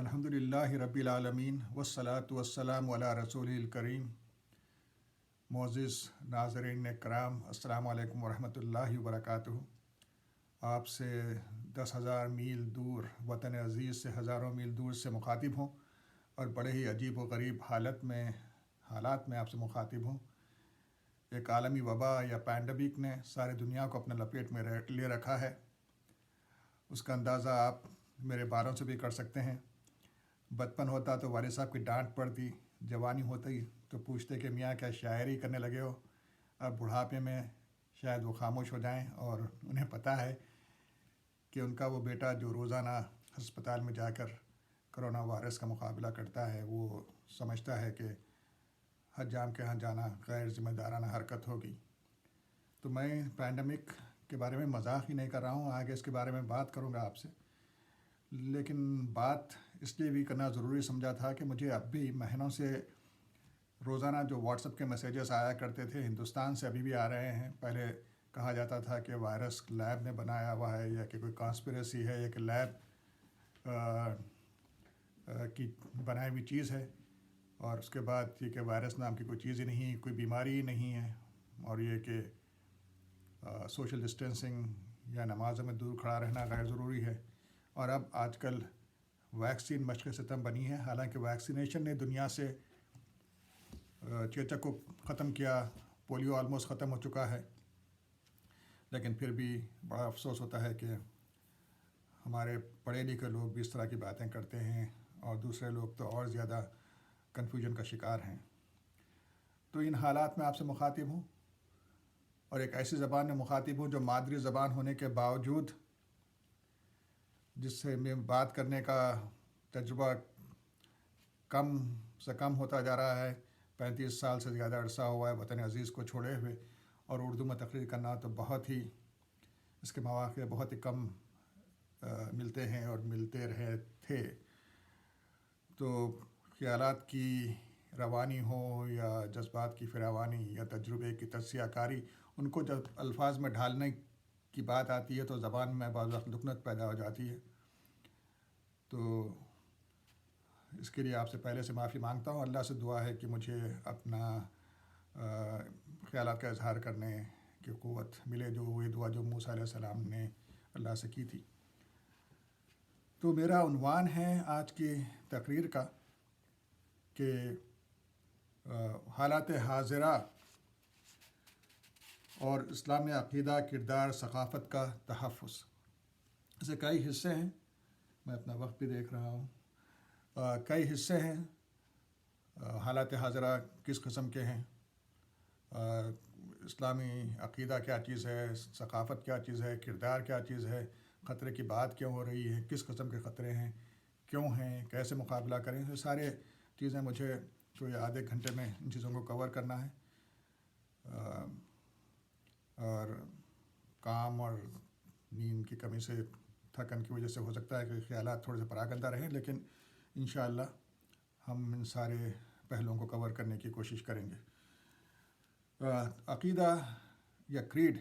الحمدللہ رب العالمین والصلاة والسلام علی رسول الکریم. معزز ناظرین کرام، السلام علیکم ورحمۃ اللہ وبرکاتہ. آپ سے 10,000 میل دور وطن عزیز سے ہزاروں میل دور سے مخاطب ہوں اور بڑے ہی عجیب و غریب حالات میں آپ سے مخاطب ہوں. ایک عالمی وبا یا پینڈیمک نے ساری دنیا کو اپنے لپیٹ میں لے رکھا ہے. اس کا اندازہ آپ میرے باروں سے بھی کر سکتے ہیں. بچپن ہوتا تو والد صاحب کی ڈانٹ پڑتی، جوانی ہوتی تو پوچھتے کہ میاں کیا شاعری کرنے لگے ہو. اب بڑھاپے میں شاید وہ خاموش ہو جائیں اور انہیں پتہ ہے کہ ان کا وہ بیٹا جو روزانہ ہسپتال میں جا کر کرونا وائرس کا مقابلہ کرتا ہے، وہ سمجھتا ہے کہ حجام کے ہاں جانا غیر ذمہ دارانہ حرکت ہوگی. تو میں پینڈیمک کے بارے میں مذاق ہی نہیں کر رہا ہوں، آگے اس کے بارے میں بات کروں گا آپ سے. لیکن بات اس لیے بھی کرنا ضروری سمجھا تھا کہ مجھے اب بھی مہینوں سے روزانہ جو واٹس ایپ کے میسیجز آیا کرتے تھے، ہندوستان سے ابھی بھی آ رہے ہیں. پہلے کہا جاتا تھا کہ وائرس لیب نے بنایا ہوا ہے یا کہ کوئی کانسپریسی ہے یا کہ لیب کی بنائی ہوئی چیز ہے، اور اس کے بعد یہ کہ وائرس نام کی کوئی چیز ہی نہیں، کوئی بیماری ہی نہیں ہے، اور یہ کہ سوشل ڈسٹینسنگ یا نمازوں میں دور کھڑا رہنا غیر ضروری ہے. اور اب آج کل ویکسین مشق ستم بنی ہے. حالانکہ ویکسینیشن نے دنیا سے چیچک کو ختم کیا، پولیو آلموسٹ ختم ہو چکا ہے، لیکن پھر بھی بڑا افسوس ہوتا ہے کہ ہمارے پڑھے لکھے لوگ بھی اس طرح کی باتیں کرتے ہیں اور دوسرے لوگ تو اور زیادہ کنفیوژن کا شکار ہیں. تو ان حالات میں آپ سے مخاطب ہوں، اور ایک ایسی زبان میں مخاطب ہوں جو مادری زبان ہونے کے باوجود جس سے میں بات کرنے کا تجربہ کم سے کم ہوتا جا رہا ہے. 35 سال سے زیادہ عرصہ ہوا ہے وطن عزیز کو چھوڑے ہوئے، اور اردو میں تقریر کرنا تو بہت ہی اس کے مواقع بہت ہی کم ملتے ہیں اور ملتے رہے تھے. تو خیالات کی روانی ہو یا جذبات کی فراوانی یا تجربے کی تجزیہ کاری، ان کو جب الفاظ میں ڈھالنے کی بات آتی ہے تو زبان میں بعض وقت لکنت پیدا ہو جاتی ہے. تو اس کے لیے آپ سے پہلے سے معافی مانگتا ہوں. اللہ سے دعا ہے کہ مجھے اپنا خیالات کا اظہار کرنے کی قوت ملے، جو وہی دعا جو موسیٰ علیہ السلام نے اللہ سے کی تھی. تو میرا عنوان ہے آج کی تقریر کا کہ حالات حاضرہ اور اسلامی عقیدہ، کردار، ثقافت کا تحفظ. اسے کئی حصے ہیں، میں اپنا وقت بھی دیکھ رہا ہوں. کئی حصے ہیں. حالات حاضرہ کس قسم کے ہیں، اسلامی عقیدہ کیا چیز ہے، ثقافت کیا چیز ہے، کردار کیا چیز ہے، خطرے کی بات کیوں ہو رہی ہے، کس قسم کے خطرے ہیں، کیوں ہیں، کیسے مقابلہ کریں. یہ سارے چیزیں مجھے کوئی آدھے گھنٹے میں ان چیزوں کو کور کرنا ہے. اور کام اور نیند کی کمی سے، تھکن کی وجہ سے ہو سکتا ہے کہ خیالات تھوڑے سے پراگندہ رہیں، لیکن انشاءاللہ ہم ان سارے پہلوؤں کو کور کرنے کی کوشش کریں گے. عقیدہ یا کریڈ.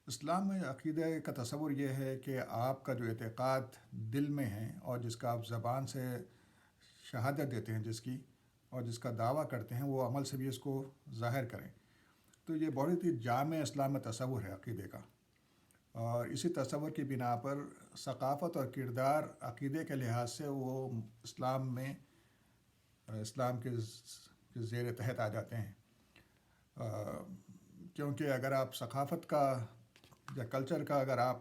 اسلام میں عقیدہ کا تصور یہ ہے کہ آپ کا جو اعتقاد دل میں ہے اور جس کا آپ زبان سے شہادت دیتے ہیں، جس کی اور جس کا دعویٰ کرتے ہیں، وہ عمل سے بھی اس کو ظاہر کریں. تو یہ بہت ہی جامع اسلام میں تصور ہے عقیدے کا، اور اسی تصور کی بنا پر ثقافت اور کردار عقیدے کے لحاظ سے وہ اسلام کے زیر تحت آ جاتے ہیں. کیونکہ اگر آپ ثقافت کا یا کلچر کا اگر آپ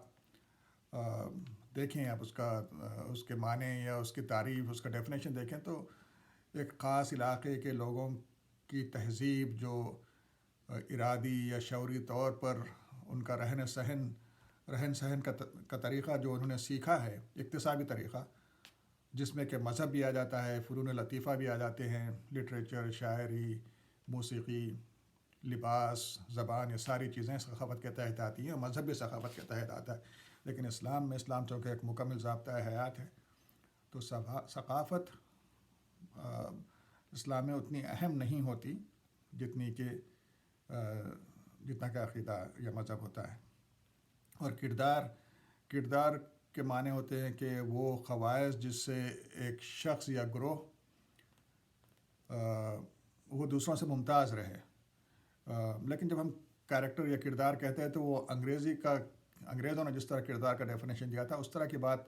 دیکھیں، آپ اس کے معنی یا اس کی تعریف، اس کا ڈیفینیشن دیکھیں، تو ایک خاص علاقے کے لوگوں کی تہذیب جو ارادی یا شعوری طور پر ان کا رہن سہن کا طریقہ جو انہوں نے سیکھا ہے، اکتسابی طریقہ، جس میں کہ مذہب بھی آ جاتا ہے، فنون لطیفہ بھی آ جاتے ہیں، لٹریچر، شاعری، موسیقی، لباس، زبان، یہ ساری چیزیں ثقافت کے تحت آتی ہیں، اور مذہب بھی ثقافت کے تحت آتا ہے. لیکن اسلام چونکہ ایک مکمل ضابطۂ حیات ہے، تو ثقافت اسلام میں اتنی اہم نہیں ہوتی جتنا کہ عقیدہ یا مذہب ہوتا ہے. اور کردار کے معنی ہوتے ہیں کہ وہ خواص جس سے ایک شخص یا گروہ وہ دوسروں سے ممتاز رہے. لیکن جب ہم کیریکٹر یا کردار کہتے ہیں تو وہ انگریزوں نے جس طرح کردار کا ڈیفینیشن دیا تھا اس طرح کی بات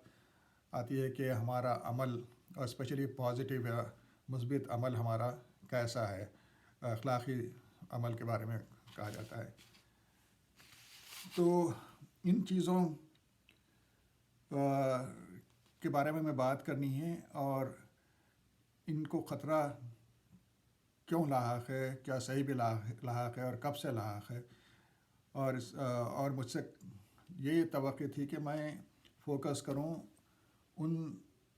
آتی ہے کہ ہمارا عمل اور اسپیشلی پازیٹیو یا مثبت عمل ہمارا کیسا ہے. اخلاقی عمل کے بارے میں کہا جاتا ہے. تو ان چیزوں کے بارے میں ہمیں بات کرنی ہے اور ان کو خطرہ کیوں لاحق ہے, کیا صحیح بھی لاحق ہے اور کب سے لاحق ہے. اور مجھ سے یہ توقع تھی کہ میں فوکس کروں ان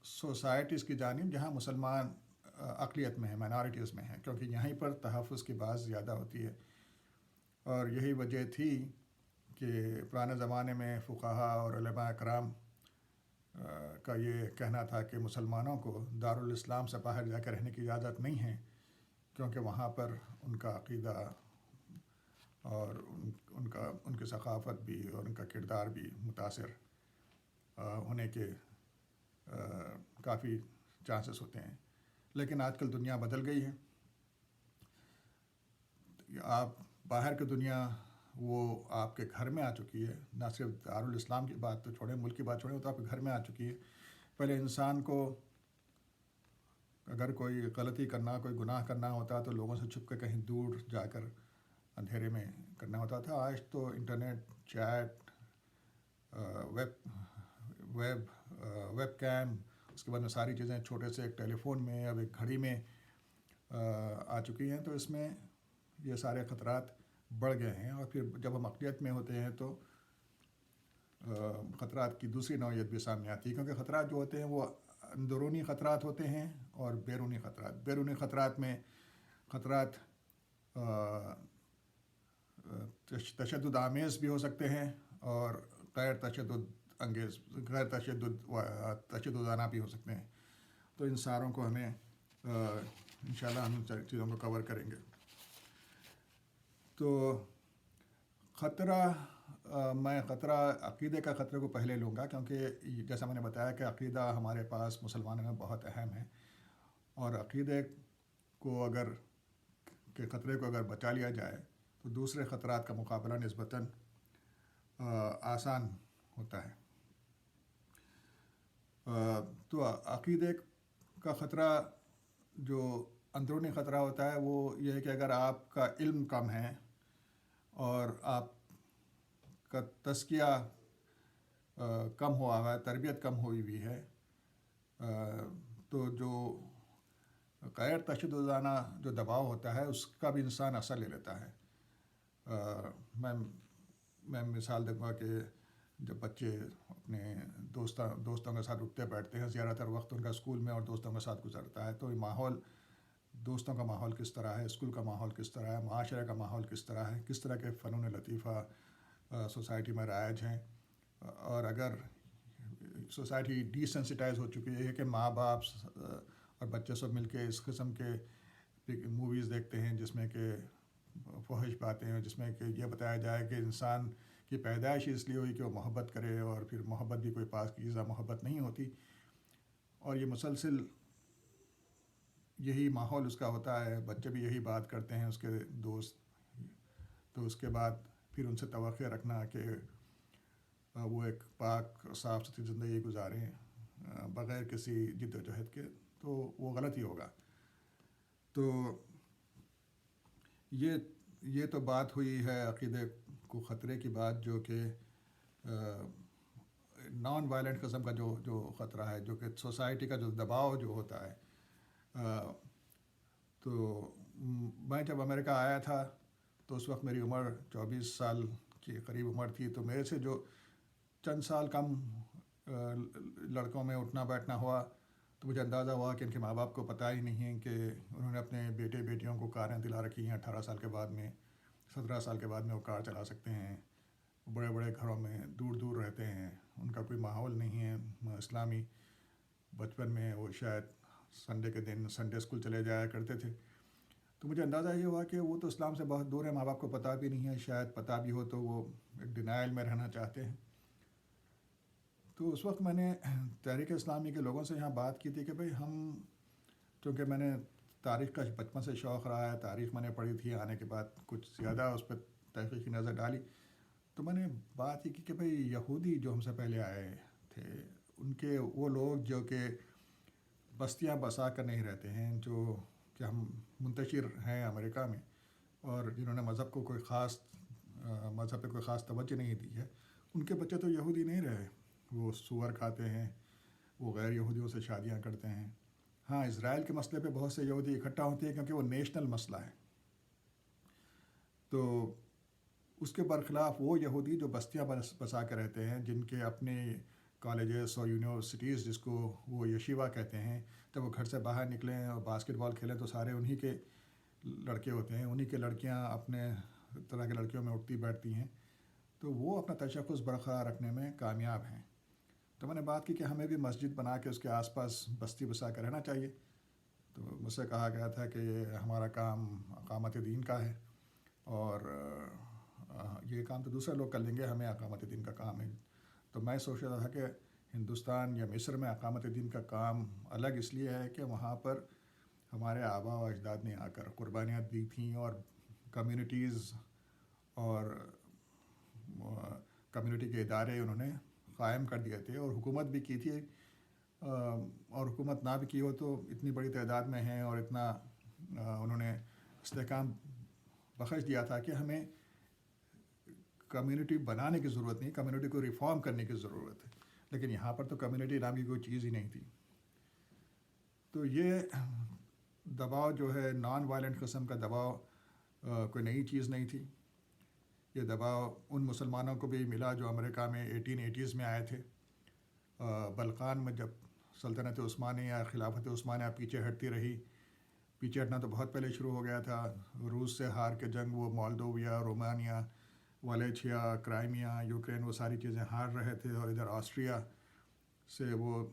سوسائٹیز کی جانب جہاں مسلمان اقلیت میں ہیں, مائنارٹیز میں ہیں, کیونکہ یہیں پر تحفظ کی بات زیادہ ہوتی ہے. اور یہی وجہ تھی کہ پرانے زمانے میں فقہا اور علماء کرام کا یہ کہنا تھا کہ مسلمانوں کو دارالاسلام سے باہر جا کے رہنے کی اجازت نہیں ہے, کیونکہ وہاں پر ان کا عقیدہ اور ان کی ثقافت بھی اور ان کا کردار بھی متاثر ہونے کے کافی چانسز ہوتے ہیں. لیکن آج کل دنیا بدل گئی ہے. آپ باہر کی دنیا وہ آپ کے گھر میں آ چکی ہے. نہ صرف دارالاسلام کی بات تو چھوڑیں, ملک کی بات چھوڑیں, وہ تو آپ کے گھر میں آ چکی ہے. پہلے انسان کو اگر کوئی غلطی کرنا, کوئی گناہ کرنا ہوتا تو لوگوں سے چھپ کے کہیں دور جا کر اندھیرے میں کرنا ہوتا تھا. آج تو انٹرنیٹ, چیٹ, ویب کیم, اس کے بعد میں ساری چیزیں چھوٹے سے ایک ٹیلی فون میں اب ایک گھڑی میں آ چکی ہیں. تو اس میں یہ سارے خطرات بڑھ گئے ہیں. اور پھر جب ہم اقلیت میں ہوتے ہیں تو خطرات کی دوسری نوعیت بھی سامنے آتی ہے, کیونکہ خطرات جو ہوتے ہیں وہ اندرونی خطرات ہوتے ہیں اور بیرونی خطرات. بیرونی خطرات میں خطرات تشدد آمیز بھی ہو سکتے ہیں اور غیر تشددانہ بھی ہو سکتے ہیں. تو ان ساروں کو ہمیں انشاءاللہ ہم ان چیزوں کو کور کریں گے. تو میں خطرہ عقیدے کا خطرے کو پہلے لوں گا, کیونکہ جیسا میں نے بتایا کہ عقیدہ ہمارے پاس مسلمانوں میں بہت اہم ہے. اور عقیدے کو کے خطرے کو اگر بچا لیا جائے تو دوسرے خطرات کا مقابلہ نسبتاً آسان ہوتا ہے. تو عقیدے کا خطرہ جو اندرونی خطرہ ہوتا ہے وہ یہ ہے کہ اگر آپ کا علم کم ہے اور آپ کا تزکیہ کم ہوا ہوا ہے, تربیت کم ہوئی ہوئی ہے, تو جو غیر تشددانہ جو دباؤ ہوتا ہے اس کا بھی انسان اثر لے لیتا ہے. میں مثال دوں گا کہ جب بچے اپنے دوستوں کے ساتھ اٹھتے بیٹھتے ہیں, زیادہ تر وقت ان کا اسکول میں اور دوستوں کے ساتھ گزرتا ہے. تو یہ ماحول, دوستوں کا ماحول کس طرح ہے, اسکول کا ماحول کس طرح ہے, معاشرے کا ماحول کس طرح ہے, کس طرح کے فنون لطیفہ سوسائٹی میں رائج ہیں. اور اگر سوسائٹی ڈی سینسٹائز ہو چکی ہے کہ ماں باپ اور بچے سب مل کے اس قسم کے موویز دیکھتے ہیں جس میں کہ فحش باتیں ہیں, جس میں کہ یہ بتایا جائے کہ انسان کی پیدائش اس لیے ہوئی کہ وہ محبت کرے, اور پھر محبت بھی کوئی پاکیزہ محبت نہیں ہوتی, اور یہ مسلسل یہی ماحول اس کا ہوتا ہے. بچے بھی یہی بات کرتے ہیں اس کے دوست, تو اس کے بعد پھر ان سے توقع رکھنا کہ وہ ایک پاک صاف ستھری زندگی گزاریں بغیر کسی جد و جہد کے, تو وہ غلط ہی ہوگا. تو یہ تو بات ہوئی ہے عقیدے کو خطرے کی بات, جو کہ نان وائلنٹ قسم کا جو خطرہ ہے, جو کہ سوسائٹی کا جو دباؤ جو ہوتا ہے. تو میں جب امریکہ آیا تھا تو اس وقت میری عمر 24 سال کے قریب عمر تھی. تو میرے سے جو چند سال کم لڑکوں میں اٹھنا بیٹھنا ہوا تو مجھے اندازہ ہوا کہ ان کے ماں باپ کو پتہ ہی نہیں ہے کہ انہوں نے اپنے بیٹے بیٹیوں کو کاریں دلا رکھی ہیں. 18 سال کے بعد میں, 17 سال کے بعد میں وہ کار چلا سکتے ہیں. بڑے بڑے گھروں میں دور دور رہتے ہیں, ان کا کوئی ماحول نہیں ہے اسلامی. بچپن میں وہ شاید سنڈے کے دن سنڈے اسکول چلے جایا کرتے تھے. تو مجھے اندازہ یہ ہوا کہ وہ تو اسلام سے بہت دور ہے, ماں باپ کو پتہ بھی نہیں ہے, شاید پتہ بھی ہو تو وہ ایک ڈینائل میں رہنا چاہتے ہیں. تو اس وقت میں نے تحریک اسلامی کے لوگوں سے یہاں بات کی تھی کہ بھئی ہم، چونکہ میں نے تاریخ کا بچپن سے شوق رہا ہے، تاریخ میں نے پڑھی تھی، آنے کے بعد کچھ زیادہ اس پہ تحقیقی نظر ڈالی، تو میں نے بات یہ کی کہ بھئی یہودی جو ہم سے پہلے آئے تھے، ان کے وہ لوگ جو کہ بستیاں بسا کر نہیں رہتے ہیں، جو کہ ہم منتشر ہیں امریکہ میں، اور جنہوں نے مذہب کو کوئی خاص مذہب پہ کوئی خاص توجہ نہیں دی ہے، ان کے بچے تو یہودی نہیں رہے، وہ سور کھاتے ہیں، وہ غیر یہودیوں سے شادیاں کرتے ہیں۔ ہاں، اسرائیل کے مسئلے پہ بہت سے یہودی اکٹھا ہوتے ہیں کیونکہ وہ نیشنل مسئلہ ہے، تو اس کے برخلاف وہ یہودی جو بستیاں بسا کے رہتے ہیں، جن کے اپنے کالجز اور یونیورسٹیز، جس کو وہ یشیوا کہتے ہیں، جب وہ گھر سے باہر نکلیں اور باسکٹ بال کھیلیں تو سارے انہی کے لڑکے ہوتے ہیں، انہی کے لڑکیاں اپنے طرح کے لڑکیوں میں اٹھتی بیٹھتی ہیں، تو وہ اپنا تشخص برقرار رکھنے میں کامیاب ہیں۔ تو میں نے بات کی کہ ہمیں بھی مسجد بنا کے اس کے آس پاس بستی بسا کے رہنا چاہیے۔ تو مجھ سے کہا گیا تھا کہ ہمارا کام اقامت دین کا ہے، اور یہ کام تو دوسرے لوگ کر لیں گے، ہمیں اقامت دین کا کام ہے۔ تو میں سوچ رہا تھا کہ ہندوستان یا مصر میں اقامت دین کا کام الگ اس لیے ہے کہ وہاں پر ہمارے آباء و اجداد نے آ کر قربانیاں دی تھیں، اور کمیونٹیز اور کمیونٹی کے ادارے انہوں نے قائم کر دیے تھے، اور حکومت بھی کی تھی، اور حکومت نہ بھی کی ہو تو اتنی بڑی تعداد میں ہیں اور اتنا انہوں نے استحکام بخش دیا تھا کہ ہمیں کمیونٹی بنانے کی ضرورت نہیں، کمیونٹی کو ریفارم کرنے کی ضرورت ہے، لیکن یہاں پر تو کمیونٹی نام کی کوئی چیز ہی نہیں تھی۔ تو یہ دباؤ جو ہے نان وائلنٹ قسم کا دباؤ کوئی نئی چیز نہیں تھی، یہ دباؤ ان مسلمانوں کو بھی ملا جو امریکہ میں 1880s میں آئے تھے۔ بلقان میں جب سلطنت عثمانیہ یا خلافت عثمانیہ پیچھے ہٹتی رہی، پیچھے ہٹنا تو بہت پہلے شروع ہو گیا تھا، روس سے ہار کے جنگ وہ مولدوویا، رومانیہ، والیچیا، کرائمیا، یوکرین، وہ ساری چیزیں ہار رہے تھے، اور ادھر آسٹریا سے وہ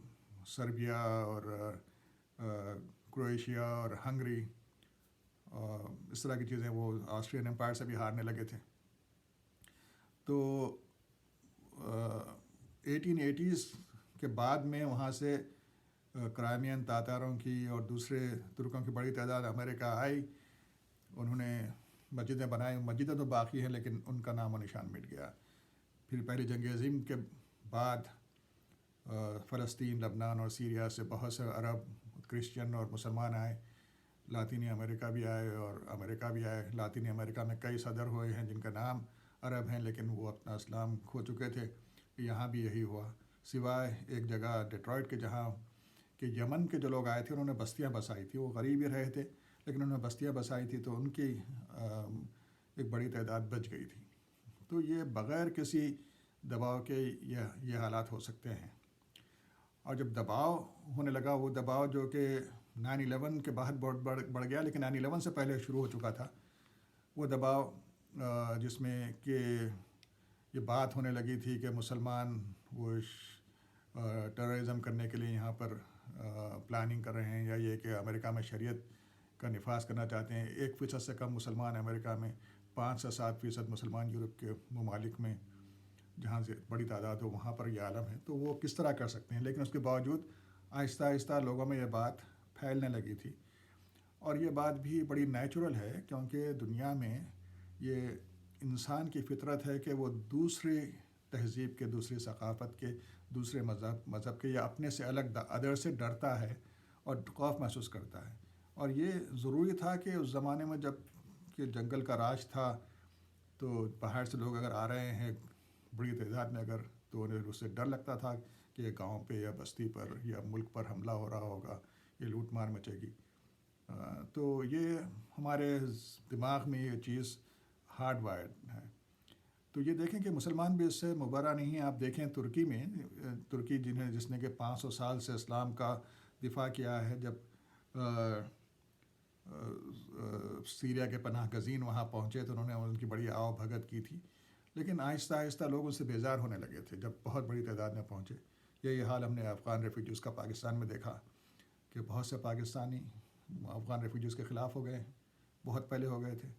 سربیا اور کروئیشیا اور ہنگری، اس طرح کی چیزیں وہ آسٹرین امپائر سے بھی ہارنے لگے تھے۔ تو 1880s کے بعد میں وہاں سے کرائمین تاتاروں کی اور دوسرے ترکوں کی بڑی تعداد امریکہ آئی، انہوں نے مسجدیں بنائی، مسجدیں تو باقی ہیں لیکن ان کا نام و نشان مٹ گیا۔ پھر پہلی جنگ عظیم کے بعد فلسطین، لبنان اور سیریا سے بہت سے عرب، کرسچن اور مسلمان آئے، لاطینی امریکہ بھی آئے اور امریکہ بھی آئے۔ لاطینی امریکہ میں کئی صدر ہوئے ہیں جن کا نام عرب ہیں لیکن وہ اپنا اسلام کھو چکے تھے، یہاں بھی یہی ہوا، سوائے ایک جگہ ڈیٹرائٹ کے جہاں کہ یمن کے جو لوگ آئے تھے انہوں نے بستیاں بسائی تھی، وہ غریب ہی رہے تھے لیکن انہوں نے بستیاں بسائی تھی تو ان کی ایک بڑی تعداد بچ گئی تھی۔ تو یہ بغیر کسی دباؤ کے یہ حالات ہو سکتے ہیں، اور جب دباؤ ہونے لگا، وہ دباؤ جو کہ 9/11 کے بعد بہت بڑھ گیا لیکن 9/11 سے پہلے شروع ہو چکا تھا، وہ دباؤ جس میں کہ یہ بات ہونے لگی تھی کہ مسلمان وہ ٹیررزم کرنے کے لیے یہاں پر پلاننگ کر رہے ہیں، یا یہ کہ امریکہ میں شریعت کا نفاذ کرنا چاہتے ہیں۔ 1% سے کم مسلمان امریکہ میں، 5 سے 7% مسلمان یورپ کے ممالک میں جہاں سے بڑی تعداد ہو وہاں پر یہ عالم ہے، تو وہ کس طرح کر سکتے ہیں؟ لیکن اس کے باوجود آہستہ آہستہ لوگوں میں یہ بات پھیلنے لگی تھی، اور یہ بات بھی بڑی نیچرل ہے کیونکہ دنیا میں یہ انسان کی فطرت ہے کہ وہ دوسری تہذیب کے، دوسری ثقافت کے، دوسرے مذہب کے یا اپنے سے الگ ادر سے ڈرتا ہے اور خوف محسوس کرتا ہے، اور یہ ضروری تھا کہ اس زمانے میں جب کہ جنگل کا راج تھا تو باہر سے لوگ اگر آ رہے ہیں بڑی تعداد میں اگر، تو انہیں اس سے ڈر لگتا تھا کہ گاؤں پہ یا بستی پر یا ملک پر حملہ ہو رہا ہوگا، یہ لوٹ مار مچے گی۔ تو یہ ہمارے دماغ میں یہ چیز ہارڈ وائرڈ ہے۔ تو یہ دیکھیں کہ مسلمان بھی اس سے مبرہ نہیں ہیں۔ آپ دیکھیں ترکی میں، ترکی جس نے کہ 500 سال سے اسلام کا دفاع کیا ہے، جب سیریا کے پناہ گزین وہاں پہنچے تو انہوں نے ان کی بڑی آؤ بھگت کی تھی، لیکن آہستہ آہستہ لوگ ان سے بیزار ہونے لگے تھے جب بہت بڑی تعداد میں پہنچے۔ یہی حال ہم نے افغان ریفیوجیز کا پاکستان میں دیکھا کہ بہت سے پاکستانی افغان ریفیوجیز کے خلاف ہو گئے، بہت پہلے ہو گئے تھے۔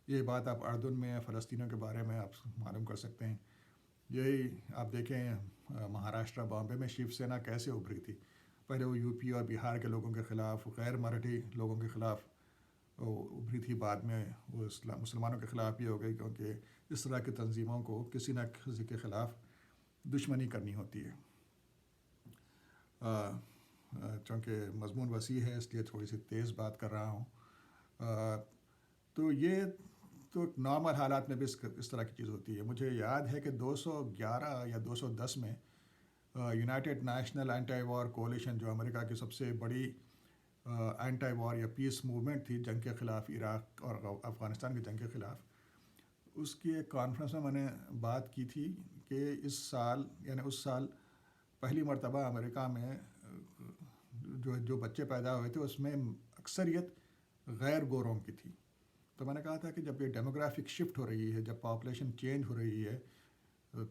یہ بات آپ اردن میں فلسطینیوں کے بارے میں آپ معلوم کر سکتے ہیں۔ یہی آپ دیکھیں مہاراشٹرا بامبے میں شیو سینا کیسے ابھری تھی. پہلے وہ یو پی اور بہار کے لوگوں کے خلاف، غیر مراٹھی لوگوں کے خلاف وہ ابھری تھی. بعد میں وہ مسلمانوں کے خلاف بھی ہو گئی، کیونکہ اس طرح کی تنظیموں کو کسی نہ کسی کے خلاف دشمنی کرنی ہوتی ہے. چونکہ مضمون وسیع ہے اس لیے تھوڑی سی تیز بات کر رہا ہوں. تو یہ تو نارمل حالات میں بھی اس طرح کی چیز ہوتی ہے. مجھے یاد ہے کہ 211 یا 210 میں یونائٹڈ نیشنل اینٹی وار کولیشن، جو امریکہ کی سب سے بڑی اینٹی وار یا پیس موومنٹ تھی جنگ کے خلاف، عراق اور افغانستان کی جنگ کے خلاف، اس کی ایک کانفرنس میں میں نے بات کی تھی کہ اس سال، یعنی اس سال پہلی مرتبہ امریکہ میں جو بچے پیدا ہوئے تھے اس میں اکثریت غیر گوروں کی تھی. تو میں نے کہا تھا کہ جب یہ ڈیموگرافک شفٹ ہو رہی ہے، جب پاپولیشن چینج ہو رہی ہے،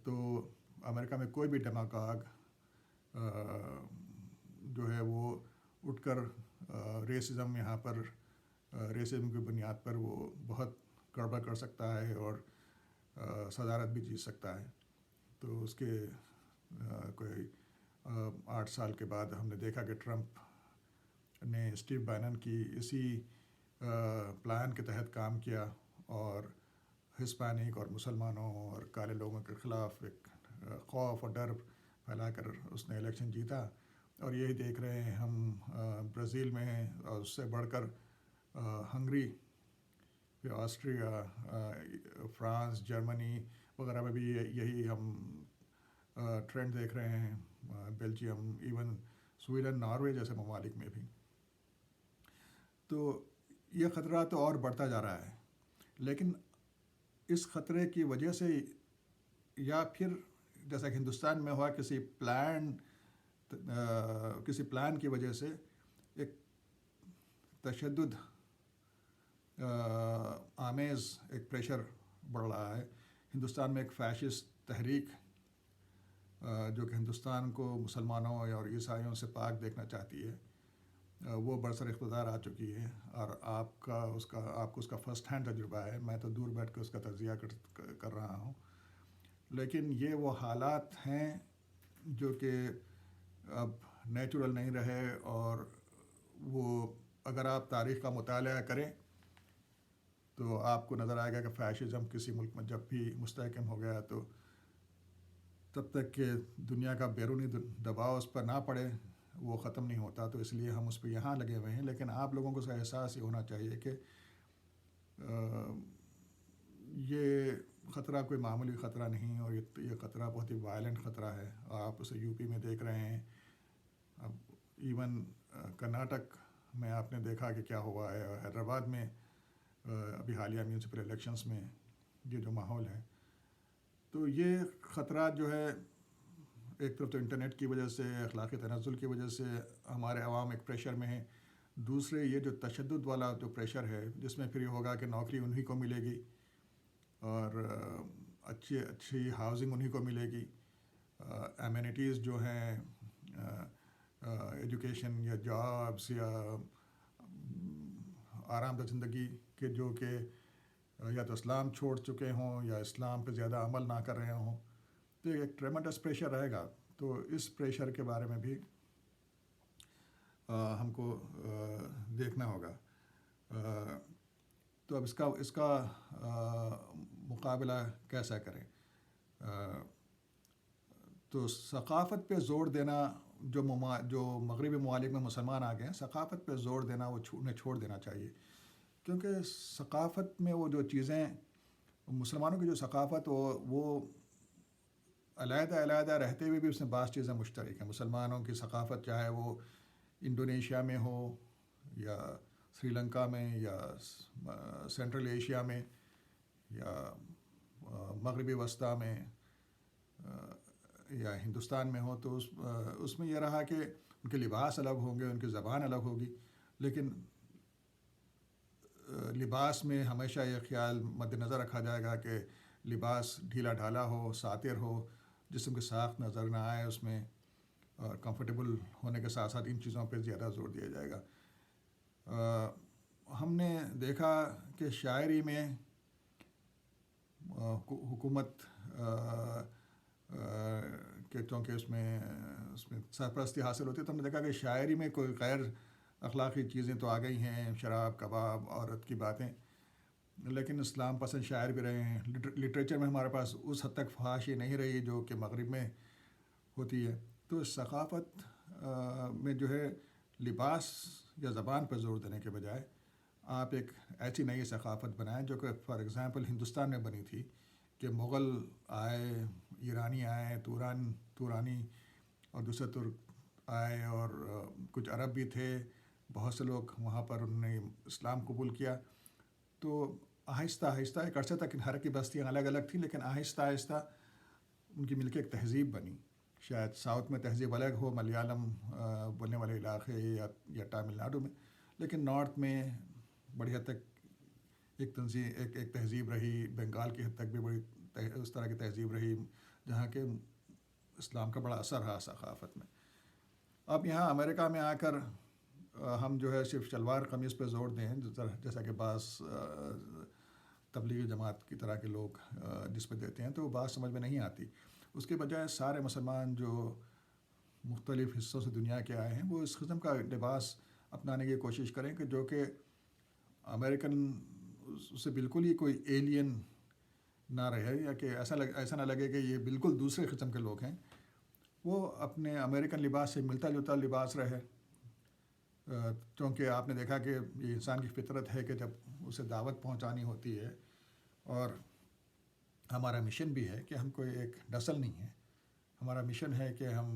تو امریکہ میں کوئی بھی ڈیماگاگ جو ہے وہ اٹھ کر ریسزم یہاں پر ریسزم کی بنیاد پر وہ بہت گڑبڑ کر سکتا ہے اور صدارت بھی جیت سکتا ہے. تو اس کے کوئی 8 سال کے بعد ہم نے دیکھا کہ ٹرمپ نے اسٹیو بینن کی اسی پلان کے تحت کام کیا اور ہسپینک اور مسلمانوں اور کالے لوگوں کے خلاف ایک خوف اور ڈر پھیلا کر اس نے الیکشن جیتا. اور یہی دیکھ رہے ہیں ہم برازیل میں ہیں، اور اس سے بڑھ کر ہنگری، پھر آسٹریا، فرانس، جرمنی وغیرہ میں بھی یہی ہم ٹرینڈ دیکھ رہے ہیں. بیلجیم، ایون سویڈن، ناروے جیسے ممالک میں بھی. تو یہ خطرہ تو اور بڑھتا جا رہا ہے. لیکن اس خطرے کی وجہ سے، یا پھر جیسا کہ ہندوستان میں ہوا، کسی پلان کی وجہ سے ایک تشدد آمیز ایک پریشر بڑھ رہا ہے. ہندوستان میں ایک فیشسٹ تحریک جو کہ ہندوستان کو مسلمانوں اور عیسائیوں سے پاک دیکھنا چاہتی ہے، وہ برسر اقتدار آ چکی ہے. اور آپ کو اس کا فرسٹ ہینڈ تجربہ ہے. میں تو دور بیٹھ کر اس کا تجزیہ کر رہا ہوں. لیکن یہ وہ حالات ہیں جو کہ اب نیچرل نہیں رہے، اور وہ اگر آپ تاریخ کا مطالعہ کریں تو آپ کو نظر آئے گا کہ فیشزم کسی ملک میں جب بھی مستحکم ہو گیا تو تب تک کہ دنیا کا بیرونی دباؤ اس پر نہ پڑے وہ ختم نہیں ہوتا. تو اس لیے ہم اس پہ یہاں لگے ہوئے ہیں. لیکن آپ لوگوں کو اس کا احساس یہ ہونا چاہیے کہ یہ خطرہ کوئی معمولی خطرہ نہیں، اور یہ خطرہ بہت ہی وائلنٹ خطرہ ہے. آپ اسے یو پی میں دیکھ رہے ہیں، اب ایون کرناٹک میں آپ نے دیکھا کہ کیا ہوا ہے، حیدرآباد میں ابھی حالیہ میونسپل الیکشنز میں یہ جو ماحول ہے. تو یہ خطرہ جو ہے، ایک طرف تو انٹرنیٹ کی وجہ سے، اخلاقی تنزل کی وجہ سے ہمارے عوام ایک پریشر میں ہیں. دوسرے یہ جو تشدد والا جو پریشر ہے، جس میں پھر یہ ہوگا کہ نوکری انہی کو ملے گی اور اچھی ہاؤسنگ انہی کو ملے گی. ایمینٹیز جو ہیں، ایجوکیشن یا جابس یا آرام دہ زندگی کے، جو کہ یا تو اسلام چھوڑ چکے ہوں یا اسلام پہ زیادہ عمل نہ کر رہے ہوں، تو ایک ٹریمنڈس پریشر رہے گا. تو اس پریشر کے بارے میں بھی ہم کو دیکھنا ہوگا. تو اب اس کا مقابلہ کیسا کریں؟ تو ثقافت پہ زور دینا، جو مغربی ممالک میں مسلمان آ گئے ہیں، ثقافت پہ زور دینا انہیں چھوڑ دینا چاہیے. کیونکہ ثقافت میں وہ جو چیزیں، مسلمانوں کی جو ثقافت وہ علیحدہ رہتے ہوئے بھی اس میں بعض چیزیں مشترک ہیں. مسلمانوں کی ثقافت چاہے وہ انڈونیشیا میں ہو یا سری لنکا میں یا سینٹرل ایشیا میں یا مغربی وسطیٰ میں یا ہندوستان میں ہو، تو اس میں یہ رہا کہ ان کے لباس الگ ہوں گے، ان کی زبان الگ ہوگی. لیکن لباس میں ہمیشہ یہ خیال مد نظر رکھا جائے گا کہ لباس ڈھیلا ڈھالا ہو، ساتر ہو، جسم کی ساخت نظر نہ آئے اس میں، اور کمفرٹیبل ہونے کے ساتھ ساتھ ان چیزوں پہ زیادہ زور دیا جائے گا. ہم نے دیکھا کہ شاعری میں حکومت کہ چونکہ اس میں سرپرستی حاصل ہوتی ہے، تو ہم نے دیکھا کہ شاعری میں کوئی غیر اخلاقی چیزیں تو آ گئی ہیں، شراب، کباب، عورت کی باتیں، لیکن اسلام پسند شاعر بھی رہے ہیں. لٹریچر میں ہمارے پاس اس حد تک فحاشی نہیں رہی جو کہ مغرب میں ہوتی ہے. تو اس ثقافت میں جو ہے لباس یا زبان پر زور دینے کے بجائے آپ ایک ایسی نئی ثقافت بنائیں جو کہ فار ایگزامپل ہندوستان میں بنی تھی، کہ مغل آئے، ایرانی آئے، تورانی اور دوسرے ترک آئے، اور کچھ عرب بھی تھے، بہت سے لوگ وہاں پر انہوں نے اسلام قبول کیا. تو آہستہ آہستہ ایک عرصے تک ہر کی بستیاں الگ الگ تھیں، لیکن آہستہ آہستہ ان کی مل کے ایک تہذیب بنی. شاید ساؤتھ میں تہذیب الگ ہو، ملیالم بولنے والے علاقے یا تامل ناڈو میں، لیکن نارتھ میں بڑی حد تک ایک تہذیب رہی. بنگال کی حد تک بھی بڑی اس طرح کی تہذیب رہی، جہاں کہ اسلام کا بڑا اثر رہا ثقافت میں. اب یہاں امریکہ میں آ کر ہم جو ہے صرف شلوار قمیص پہ زور دیں، جیسا کہ بعض تبلیغی جماعت کی طرح کے لوگ جس پہ دیتے ہیں، تو وہ بات سمجھ میں نہیں آتی. اس کے بجائے سارے مسلمان جو مختلف حصوں سے دنیا کے آئے ہیں، وہ اس قسم کا لباس اپنانے کی کوشش کریں کہ جو کہ امریکن اسے بالکل ہی کوئی ایلین نہ رہے، یا کہ ایسا نہ لگے کہ یہ بالکل دوسرے قسم کے لوگ ہیں. وہ اپنے امریکن لباس سے ملتا جلتا لباس رہے. چونکہ آپ نے دیکھا کہ یہ انسان کی فطرت ہے کہ جب اسے دعوت پہنچانی ہوتی ہے، اور ہمارا مشن بھی ہے کہ ہم کوئی ایک نسل نہیں ہے، ہمارا مشن ہے کہ ہم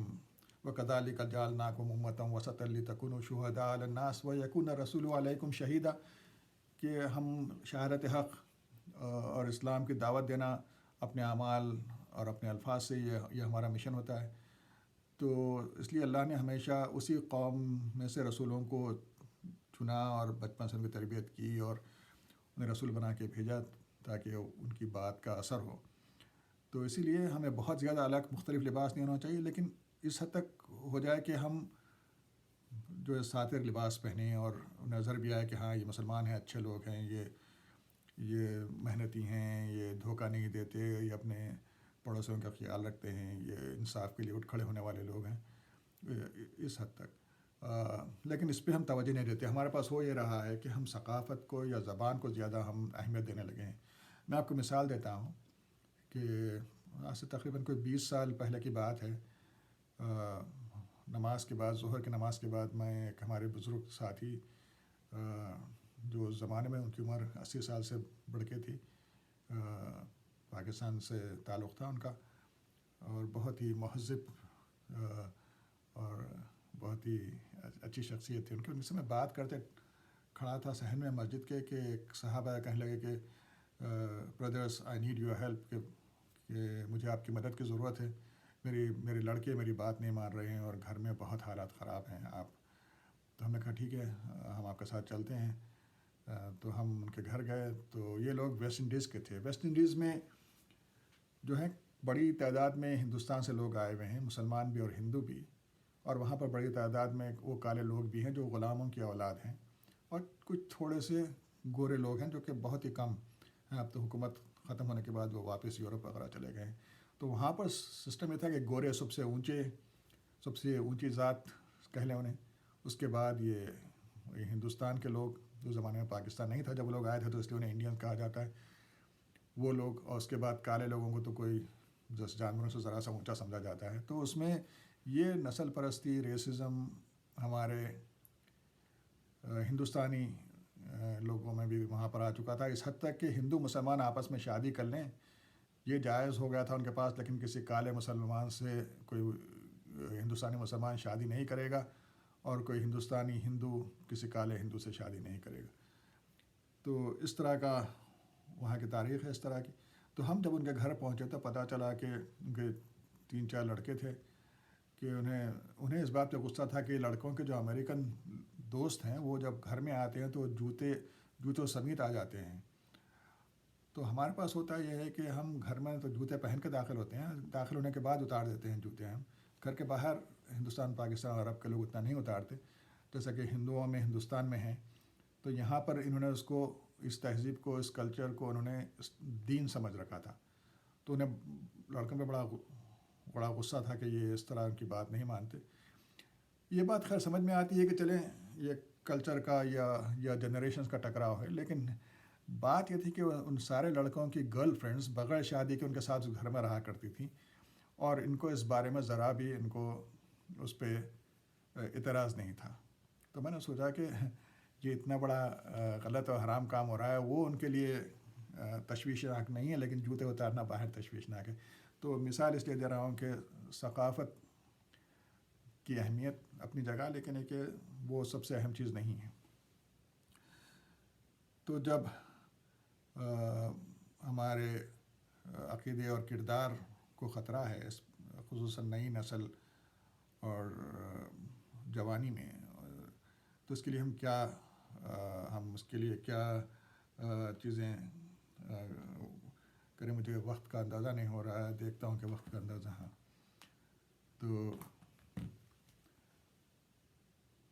وَكَذَلِكَ جَعَلْنَاكُمْ أُمَّةً وَسَطًا لِتَكُونُوا شُهَدَاءَ عَلَى النَّاسِ وَيَكُونَ الرَّسُولُ عَلَيْكُمْ شَهِيدًا، کہ ہم شہادت حق اور اسلام کی دعوت دینا اپنے اعمال اور اپنے الفاظ سے، یہ ہمارا مشن ہوتا ہے. تو اس لیے اللہ نے ہمیشہ اسی قوم میں سے رسولوں کو چنا اور بچپن سے ان کی تربیت کی اور انہیں رسول بنا کے بھیجا تاکہ ان کی بات کا اثر ہو. تو اسی لیے ہمیں بہت زیادہ الگ مختلف لباس نہیں ہونا چاہیے، لیکن اس حد تک ہو جائے کہ ہم جو ہے ساتر لباس پہنیں اور نظر بھی آئے کہ ہاں یہ مسلمان ہیں، اچھے لوگ ہیں، یہ محنتی ہیں، یہ دھوکہ نہیں دیتے، یہ اپنے پڑوسیوں کا خیال رکھتے ہیں، یہ انصاف کے لیے اٹھ کھڑے ہونے والے لوگ ہیں. اس حد تک لیکن اس پہ ہم توجہ نہیں دیتے. ہمارے پاس ہو یہ رہا ہے کہ ہم ثقافت کو یا زبان کو زیادہ ہم اہمیت دینے لگے ہیں. میں آپ کو مثال دیتا ہوں کہ آج سے تقریباً کوئی 20 سال پہلے کی بات ہے. نماز کے بعد، ظہر کی نماز کے بعد، میں ایک ہمارے بزرگ ساتھی جو اس زمانے میں ان کی عمر 80 سال سے بڑھ کے تھی، پاکستان سے تعلق تھا ان کا، اور بہت ہی مہذب اور بہت ہی اچھی شخصیت تھی ان کی. ان سے میں بات کرتے کھڑا تھا صحن میں مسجد کے، کہ ایک صحابہ کہنے لگے کہ brothers I need your help, کہ مجھے آپ کی مدد کی ضرورت ہے، میرے لڑکے میری بات نہیں مان رہے ہیں اور گھر میں بہت حالات خراب ہیں آپ. تو ہم نے کہا ٹھیک ہے، ہم آپ کے ساتھ چلتے ہیں. تو ہم ان کے گھر گئے. تو یہ لوگ ویسٹ انڈیز کے تھے. ویسٹ انڈیز میں جو ہے بڑی تعداد میں ہندوستان سے لوگ آئے ہوئے ہیں، مسلمان بھی اور ہندو بھی، اور وہاں پر بڑی تعداد میں وہ کالے لوگ بھی ہیں جو غلاموں کی اولاد ہیں، اور کچھ تھوڑے سے گورے لوگ ہیں جو کہ بہت ہی کم ہیں. اب تو حکومت ختم ہونے کے بعد وہ واپس یورپ وغیرہ چلے گئے ہیں. تو وہاں پر سسٹم یہ تھا کہ گورے سب سے اونچی ذات کہہ لیں انہیں. اس کے بعد یہ ہندوستان کے لوگ، جو زمانے میں پاکستان نہیں تھا جب وہ لوگ آئے تھے تو اس لیے انہیں انڈین کہا جاتا ہے، وہ لوگ. اور اس کے بعد کالے لوگوں کو تو کوئی جانوروں سے ذرا سا اونچا سمجھا جاتا ہے. تو اس میں یہ نسل پرستی، ریسزم ہمارے ہندوستانی لوگوں میں بھی وہاں پر آ چکا تھا، اس حد تک کہ ہندو مسلمان آپس میں شادی کر لیں یہ جائز ہو گیا تھا ان کے پاس، لیکن کسی کالے مسلمان سے کوئی ہندوستانی مسلمان شادی نہیں کرے گا، اور کوئی ہندوستانی ہندو کسی کالے ہندو سے شادی نہیں کرے گا. تو اس طرح کا وہاں کی تاریخ ہے اس طرح کی. تو ہم جب ان کے گھر پہنچے تو پتہ چلا کہ ان کے 3-4 لڑکے تھے، کہ انہیں اس بات پہ غصہ تھا کہ لڑکوں کے جو امریکن دوست ہیں وہ جب گھر میں آتے ہیں تو جوتوں سمیت آ جاتے ہیں. تو ہمارے پاس ہوتا یہ ہے کہ ہم گھر میں تو جوتے پہن کے داخل ہوتے ہیں، داخل ہونے کے بعد اتار دیتے ہیں جوتے. ہم گھر کے باہر ہندوستان، پاکستان اور عرب کے لوگ اتنا نہیں اتارتے جیسا کہ ہندوؤں میں ہندوستان میں ہیں. تو یہاں پر انہوں نے اس تہذیب کو، اس کلچر کو انہوں نے دین سمجھ رکھا تھا. تو انہیں لڑکوں پہ بڑا بڑا غصہ تھا کہ یہ اس طرح کی بات نہیں مانتے. یہ بات خیر سمجھ میں آتی ہے کہ چلیں یہ کلچر کا یا جنریشنز کا ٹکراؤ ہے، لیکن بات یہ تھی کہ ان سارے لڑکوں کی گرل فرینڈز بغیر شادی کے ان کے ساتھ گھر میں رہا کرتی تھیں، اور ان کو اس بارے میں ذرا بھی ان کو اس پہ اعتراض نہیں تھا. تو میں نے سوچا کہ یہ اتنا بڑا غلط اور حرام کام ہو رہا ہے، وہ ان کے لیے تشویشناک نہیں ہے، لیکن جوتے اتارنا باہر تشویشناک ہے. تو مثال اس لیے دے رہا ہوں کہ ثقافت کی اہمیت اپنی جگہ، لیکن ہے کہ وہ سب سے اہم چیز نہیں ہے. تو جب ہمارے عقیدے اور کردار کو خطرہ ہے، خصوصاً نئی نسل اور جوانی میں، تو اس کے لیے ہم اس کے لیے کیا چیزیں کریں. مجھے وقت کا اندازہ نہیں ہو رہا ہے، دیکھتا ہوں کہ وقت کا اندازہ ہاں.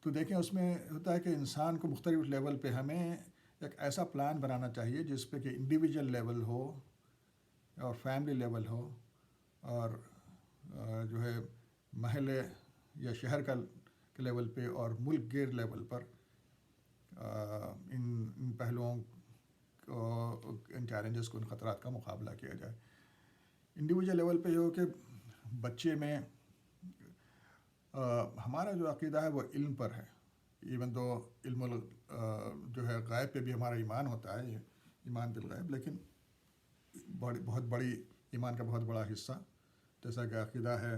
تو دیکھیں اس میں ہوتا ہے کہ انسان کو مختلف لیول پہ ہمیں ایک ایسا پلان بنانا چاہیے جس پہ کہ انڈیویجول لیول ہو اور فیملی لیول ہو، اور جو ہے محلے یا شہر کا لیول پہ اور ملک گیر لیول پر ان پہلوؤں ان چیلنجز کو، ان خطرات کا مقابلہ کیا جائے. انڈیویجول لیول پہ یہ ہو کہ بچے میں ہمارا جو عقیدہ ہے وہ علم پر ہے. ایون دو علم جو ہے غیب پہ بھی ہمارا ایمان ہوتا ہے، ایمان بالغیب، لیکن بہت بڑی ایمان کا بہت بڑا حصہ جیسا کہ عقیدہ ہے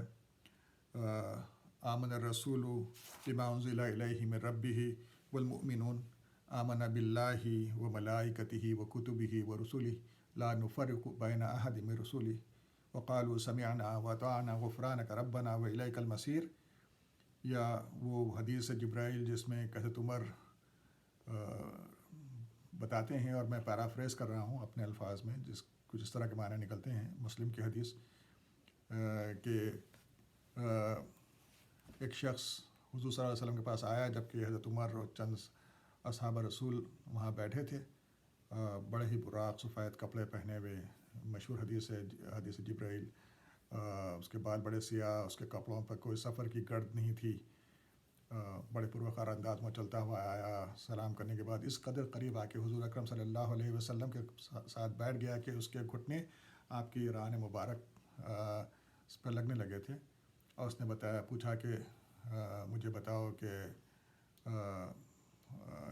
آمن الرسول بما انزل الیہ من ربہ والمؤمنون آمن باللہ وملائکتہ وکتبہ ورسلہ لا نفرق بین احد من رسلہ وقالوا سمعنا واطعنا غفرانک ربنا والیک المصیر. یا وہ حدیث جبرائیل جس میں حضرت عمر بتاتے ہیں، اور میں پیرافریز کر رہا ہوں اپنے الفاظ میں، کچھ اس طرح کے معنی نکلتے ہیں، مسلم کی حدیث، کہ ایک شخص حضور صلی اللہ علیہ وسلم کے پاس آیا جبکہ حضرت عمر اور چند اصحاب رسول وہاں بیٹھے تھے، بڑے ہی براق سفید کپڑے پہنے ہوئے. مشہور حدیث ہے حدیث جبرائیل. اس کے بعد بڑے سیاہ، اس کے کپڑوں پر کوئی سفر کی گرد نہیں تھی. بڑے پروقار انداز میں چلتا ہوا آیا، سلام کرنے کے بعد اس قدر قریب آ کے حضور اکرم صلی اللہ علیہ وسلم کے ساتھ بیٹھ گیا کہ اس کے گھٹنے آپ کی ران مبارک اس پر لگنے لگے تھے. اور اس نے پوچھا کہ مجھے بتاؤ کہ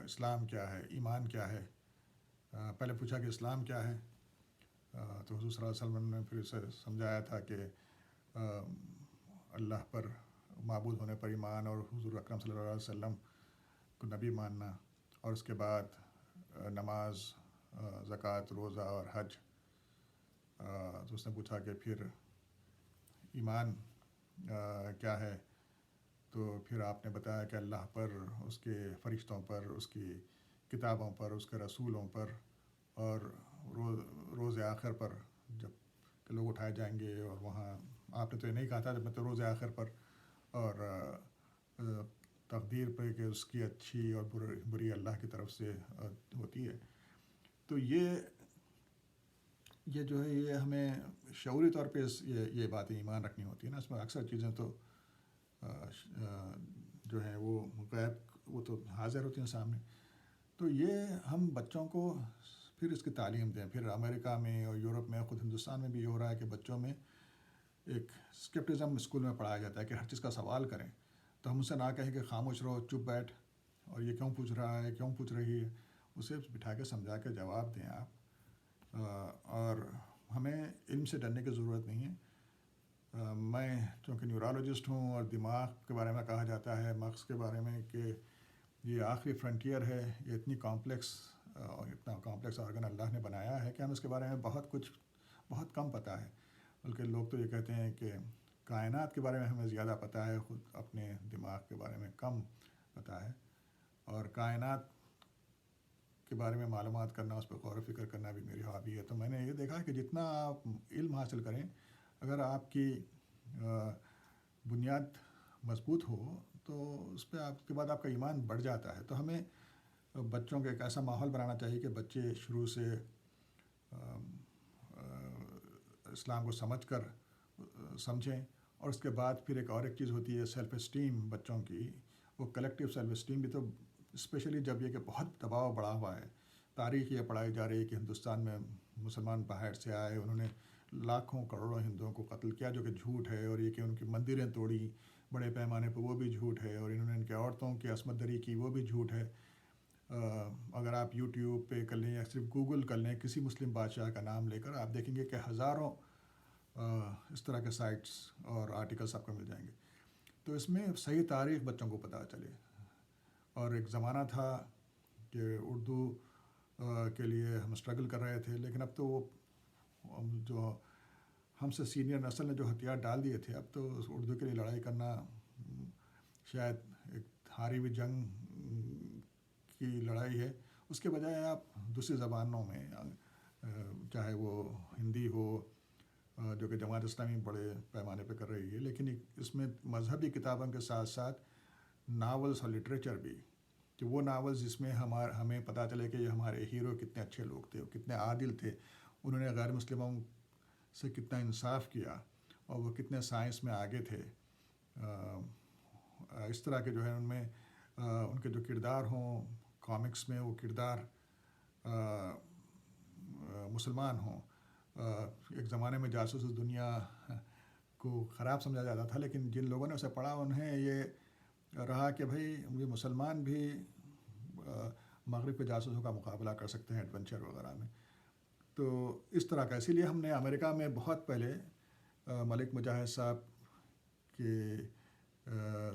اسلام کیا ہے، ایمان کیا ہے. پہلے پوچھا کہ اسلام کیا ہے، تو حضور صلی اللہ علیہ وسلم نے پھر اسے سمجھایا تھا کہ اللہ پر معبود ہونے پر ایمان، اور حضور اکرم صلی اللہ علیہ وسلم کو نبی ماننا، اور اس کے بعد نماز، زکوٰۃ، روزہ اور حج. تو اس نے پوچھا کہ پھر ایمان کیا ہے، تو پھر آپ نے بتایا کہ اللہ پر، اس کے فرشتوں پر، اس کی کتابوں پر، اس کے رسولوں پر، اور روز آخر پر جب کہ لوگ اٹھائے جائیں گے. اور وہاں آپ نے تو یہ نہیں کہا تھا جب میں تو روز آخر پر، اور تقدیر پہ کہ اس کی اچھی اور بری اللہ کی طرف سے ہوتی ہے. تو یہ جو ہے یہ ہمیں شعوری طور پہ یہ باتیں ایمان رکھنی ہوتی ہے نا. اس میں اکثر چیزیں تو جو ہیں وہ غیب، وہ تو حاضر ہوتی ہیں سامنے. تو یہ ہم بچوں کو پھر اس کی تعلیم دیں. پھر امریکہ میں اور یورپ میں، خود ہندوستان میں بھی یہ ہو رہا ہے کہ بچوں میں ایک اسکیپٹزم اسکول میں پڑھایا جاتا ہے کہ ہر چیز کا سوال کریں. تو ہم اسے نہ کہیں کہ خاموش رہو، چپ بیٹھ، اور یہ کیوں پوچھ رہا ہے، کیوں پوچھ رہی ہے. اسے بٹھا کے سمجھا کے جواب دیں آپ. اور ہمیں علم سے ڈرنے کی ضرورت نہیں ہے. میں چونکہ نیورولوجسٹ ہوں، اور دماغ کے بارے میں کہا جاتا ہے، مغز کے بارے میں، کہ یہ آخری فرنٹیئر ہے. یہ اتنا کمپلیکس آرگن اللہ نے بنایا ہے کہ ہم اس کے بارے میں بہت کم پتہ ہے. بلکہ لوگ تو یہ کہتے ہیں کہ کائنات کے بارے میں ہمیں زیادہ پتہ ہے، خود اپنے دماغ کے بارے میں کم پتہ ہے. اور کائنات کے بارے میں معلومات کرنا، اس پہ غور و فکر کرنا بھی میری ہابی ہے. تو میں نے یہ دیکھا کہ جتنا آپ علم حاصل کریں، اگر آپ کی بنیاد مضبوط ہو تو اس پہ آپ کے بعد آپ کا ایمان بڑھ جاتا ہے. تو ہمیں بچوں کے ایک ایسا ماحول بنانا چاہیے کہ بچے شروع سے اسلام کو سمجھیں، اور اس کے بعد پھر ایک چیز ہوتی ہے سیلف اسٹیم بچوں کی، وہ کلیکٹیو سیلف اسٹیم بھی، تو اسپیشلی جب یہ کہ بہت دباؤ بڑھا ہوا ہے، تاریخ یہ پڑھائی جا رہی ہے کہ ہندوستان میں مسلمان باہر سے آئے، انہوں نے لاکھوں کروڑوں ہندوؤں کو قتل کیا، جو کہ جھوٹ ہے، اور یہ کہ ان کی مندریں توڑی بڑے پیمانے پہ، وہ بھی جھوٹ ہے، اور انہوں نے ان کے عورتوں کی عصمت دری کی، وہ بھی جھوٹ ہے۔ اگر آپ یوٹیوب پہ کر لیں یا صرف گوگل کر لیں کسی مسلم بادشاہ کا نام لے کر، آپ دیکھیں گے کہ ہزاروں اس طرح کے سائٹس اور آرٹیکلس آپ کو مل جائیں گے۔ تو اس میں صحیح تاریخ بچوں کو پتہ چلے۔ اور ایک زمانہ تھا کہ اردو کے لیے ہم اسٹرگل کر رہے تھے، لیکن اب تو وہ جو ہم سے سینئر نسل نے جو ہتھیار ڈال دیے تھے، اب تو اردو کے لیے لڑائی کرنا شاید ایک ہاری ہوئی جنگ کی لڑائی ہے۔ اس کے بجائے آپ دوسری زبانوں میں، چاہے وہ ہندی ہو، جو کہ جماعت اسلامی بڑے پیمانے پہ کر رہی ہے، لیکن اس میں مذہبی کتابوں کے ساتھ ساتھ ناولز اور لٹریچر بھی، کہ وہ ناولز جس میں ہمیں پتہ چلے کہ یہ ہمارے ہیرو کتنے اچھے لوگ تھے، کتنے عادل تھے، انہوں نے غیر مسلموں سے کتنا انصاف کیا، اور وہ کتنے سائنس میں آگے تھے۔ اس طرح کے جو ہے ان میں ان کے جو کردار ہوں کامکس میں، وہ کردار مسلمان ہوں۔ ایک زمانے میں جاسوس دنیا کو خراب سمجھا جاتا تھا، لیکن جن لوگوں نے اسے پڑھا انہیں یہ رہا کہ بھائی یہ مسلمان بھی مغرب کے جاسوسوں کا مقابلہ کر سکتے ہیں ایڈونچر وغیرہ میں۔ تو اس طرح کا، اسی لیے ہم نے امریکہ میں بہت پہلے ملک مجاہد صاحب کے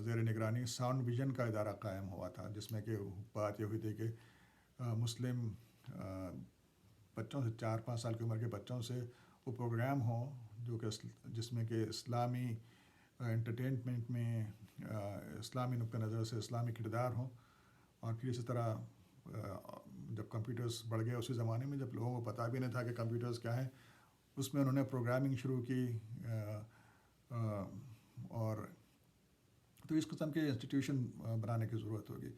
زیر نگرانی ساؤنڈ ویژن کا ادارہ قائم ہوا تھا، جس میں کہ بات یہ ہوئی تھی کہ مسلم بچوں سے 4-5 سال کی عمر کے بچوں سے وہ پروگرام ہوں جو کہ جس میں کہ اسلامی انٹرٹینمنٹ میں اسلامی نقطہ نظر سے اسلامی کردار ہوں۔ اور پھر اسی طرح جب کمپیوٹرز بڑھ گئے اسی زمانے میں، جب لوگوں کو پتہ بھی نہیں تھا کہ کمپیوٹرز کیا ہیں، اس میں انہوں نے پروگرامنگ شروع کی۔ اور تو اس قسم کے انسٹیٹیوشن بنانے کی ضرورت ہوگی،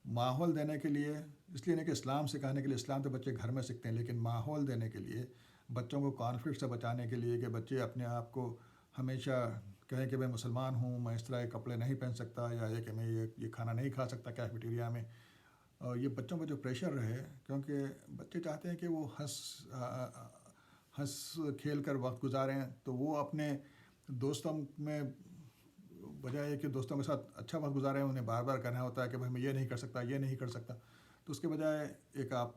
ماحول دینے کے لیے۔ اس لیے نہیں کہ اسلام سکھانے کے لیے، اسلام تو بچے گھر میں سیکھتے ہیں، لیکن ماحول دینے کے لیے، بچوں کو کانفلکٹ سے بچانے کے لیے، کہ بچے اپنے آپ کو ہمیشہ کہیں کہ میں مسلمان ہوں، میں اس طرح کے کپڑے نہیں پہن سکتا، یا یہ کہ میں یہ کھانا نہیں کھا سکتا کیفیٹیریا میں۔ اور یہ بچوں کو جو پریشر رہے، کیونکہ بچے چاہتے ہیں کہ وہ ہنس کھیل کر وقت گزاریں، تو وہ اپنے دوستوں میں بجائے کہ دوستوں کے ساتھ اچھا وقت گزاریں، انہیں بار بار کہنا ہوتا ہے کہ بھائی میں یہ نہیں کر سکتا، یہ نہیں کر سکتا۔ تو اس کے بجائے ایک آپ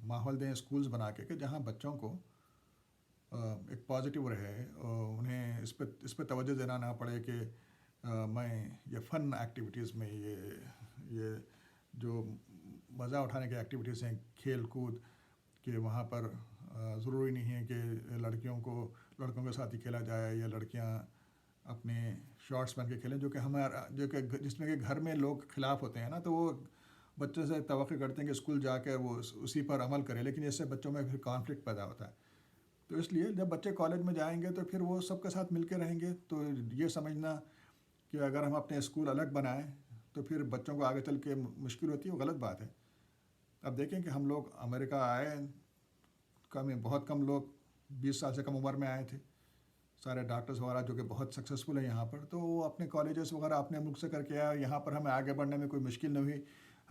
ماحول دیں اسکولز بنا کے، کہ جہاں بچوں کو ایک پازیٹیو رہے، انہیں اس پہ توجہ دینا نہ پڑے کہ میں یہ فن ایکٹیویٹیز میں، یہ جو مزہ اٹھانے کی ایکٹیویٹیز ہیں، کھیل کود، کہ وہاں پر ضروری نہیں ہے کہ لڑکوں کے ساتھ ہی کھیلا جائے، یا لڑکیاں اپنے شارٹس پہن کے کھیلیں، جو کہ جس میں کہ گھر میں لوگ خلاف ہوتے ہیں نا، تو وہ بچوں سے توقع کرتے ہیں کہ اسکول جا کر وہ اسی پر عمل کرے، لیکن اس سے بچوں میں پھر کانفلکٹ پیدا ہوتا ہے۔ تو اس لیے جب بچے کالج میں جائیں گے تو پھر وہ سب کے ساتھ مل کے رہیں گے۔ تو یہ سمجھنا کہ اگر ہم اپنے اسکول الگ بنائیں تو پھر بچوں کو آگے چل کے مشکل ہوتی ہے، وہ غلط بات ہے۔ اب دیکھیں کہ ہم لوگ امریکہ آئے، بہت کم لوگ 20 سال سے کم عمر میں آئے تھے، سارے ڈاکٹرز وغیرہ جو کہ بہت سکسیزفل ہیں یہاں پر، تو وہ اپنے کالجز وغیرہ اپنے ملک سے کر کے آئے۔ یہاں پر ہمیں آگے بڑھنے میں کوئی مشکل نہیں ہوئی،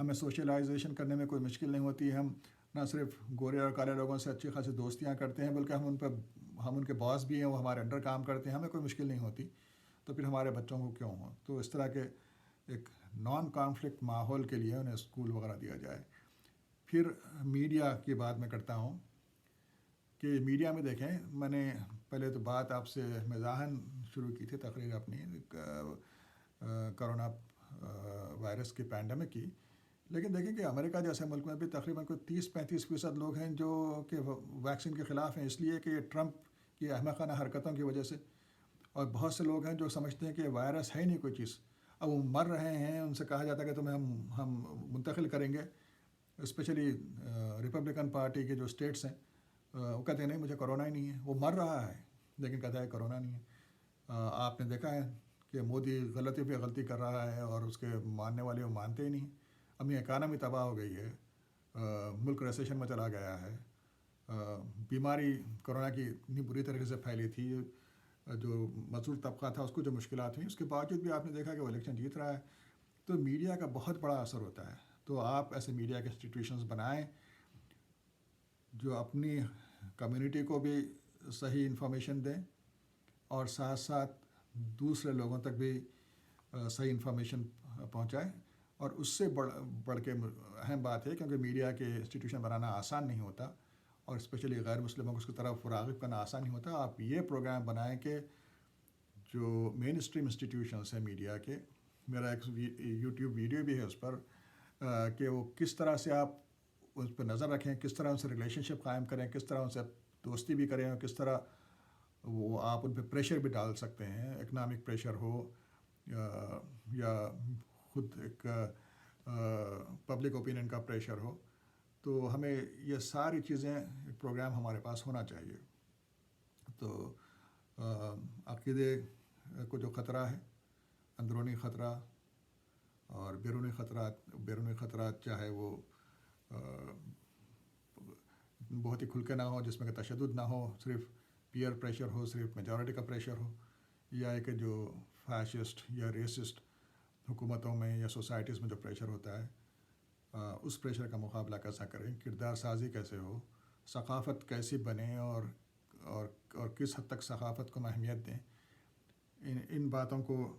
ہمیں سوشلائزیشن کرنے میں کوئی مشکل نہیں ہوتی۔ ہم نہ صرف گورے اور کالے لوگوں سے اچھی خاصی دوستیاں کرتے ہیں، بلکہ ہم ان کے باس بھی ہیں، وہ ہمارے انڈر کام کرتے ہیں، ہمیں کوئی مشکل نہیں ہوتی۔ تو پھر ہمارے بچوں کو کیوں ہوں؟ تو اس طرح کے ایک نان کانفلکٹ ماحول کے لیے انہیں اسکول وغیرہ دیا جائے۔ پھر میڈیا کی بات میں کرتا ہوں کہ میڈیا میں دیکھیں، میں نے پہلے تو بات آپ سے مزاحاً شروع کی تھی تقریر اپنی کرونا وائرس کی پینڈیمک کی، لیکن دیکھیں کہ امریکہ جیسے ملک میں بھی تقریباً کوئی 30-35% لوگ ہیں جو کہ ویکسین کے خلاف ہیں، اس لیے کہ یہ ٹرمپ کی احمقانہ حرکتوں کی وجہ سے۔ اور بہت سے لوگ ہیں جو سمجھتے ہیں کہ وائرس ہے ہی نہیں کوئی چیز، اب وہ مر رہے ہیں، ان سے کہا جاتا ہے کہ تمہیں ہم منتقل کریں گے، اسپیشلی ریپبلکن پارٹی کے جو اسٹیٹس ہیں، وہ کہتے ہیں نہیں مجھے کرونا ہی نہیں ہے، وہ مر رہا ہے لیکن کہتا ہے کرونا نہیں ہے۔ آپ نے دیکھا ہے کہ مودی غلطی پہ غلطی کر رہا ہے، اور اس کے ماننے والے وہ مانتے ہی نہیں۔ اپنی اکانومی تباہ ہو گئی ہے، ملک ریسیشن میں چلا گیا ہے، بیماری کرونا کی اتنی بری طریقے سے پھیلی تھی، جو مزدور طبقہ تھا اس کو جو مشکلات ہوئیں، اس کے باوجود بھی آپ نے دیکھا کہ وہ الیکشن جیت رہا ہے. تو میڈیا کا بہت بڑا اثر ہوتا ہے. تو آپ ایسے میڈیا کے انسٹیٹیوشنز بنائیں جو اپنی کمیونٹی کو بھی صحیح انفارمیشن دیں اور ساتھ ساتھ دوسرے لوگوں تک بھی صحیح انفارمیشن پہنچائیں. اور اس سے بڑھ کے اہم بات ہے کیونکہ میڈیا کے انسٹیٹیوشن بنانا آسان نہیں ہوتا اور اسپیشلی غیر مسلموں کو اس کی طرف راغب کرنا آسان نہیں ہوتا. آپ یہ پروگرام بنائیں کہ جو مین اسٹریم انسٹیٹیوشنس ہیں میڈیا کے، میرا ایک یوٹیوب ویڈیو بھی ہے اس پر کہ وہ کس طرح سے آپ اس پہ نظر رکھیں، کس طرح ان سے ریلیشن شپ قائم کریں، کس طرح ان سے دوستی بھی کریں اور کس طرح وہ آپ ان پہ پریشر بھی ڈال سکتے ہیں، اکنامک پریشر ہو یا خود ایک پبلک اوپینین کا پریشر ہو. تو ہمیں یہ ساری چیزیں ایک پروگرام ہمارے پاس ہونا چاہیے. تو عقیدے کو جو خطرہ ہے، اندرونی خطرہ اور بیرونی خطرات چاہے وہ بہت ہی کھل کے نہ ہو، جس میں کہ تشدد نہ ہو، صرف پیئر پریشر ہو، صرف میجورٹی کا پریشر ہو، یا کہ جو فیشسٹ یا ریسسٹ حکومتوں میں یا سوسائٹیز میں جو پریشر ہوتا ہے، اس پریشر کا مقابلہ کیسا کریں، کردار سازی کیسے ہو، ثقافت کیسی بنے اور کس حد تک ثقافت کو اہمیت دیں. ان باتوں کو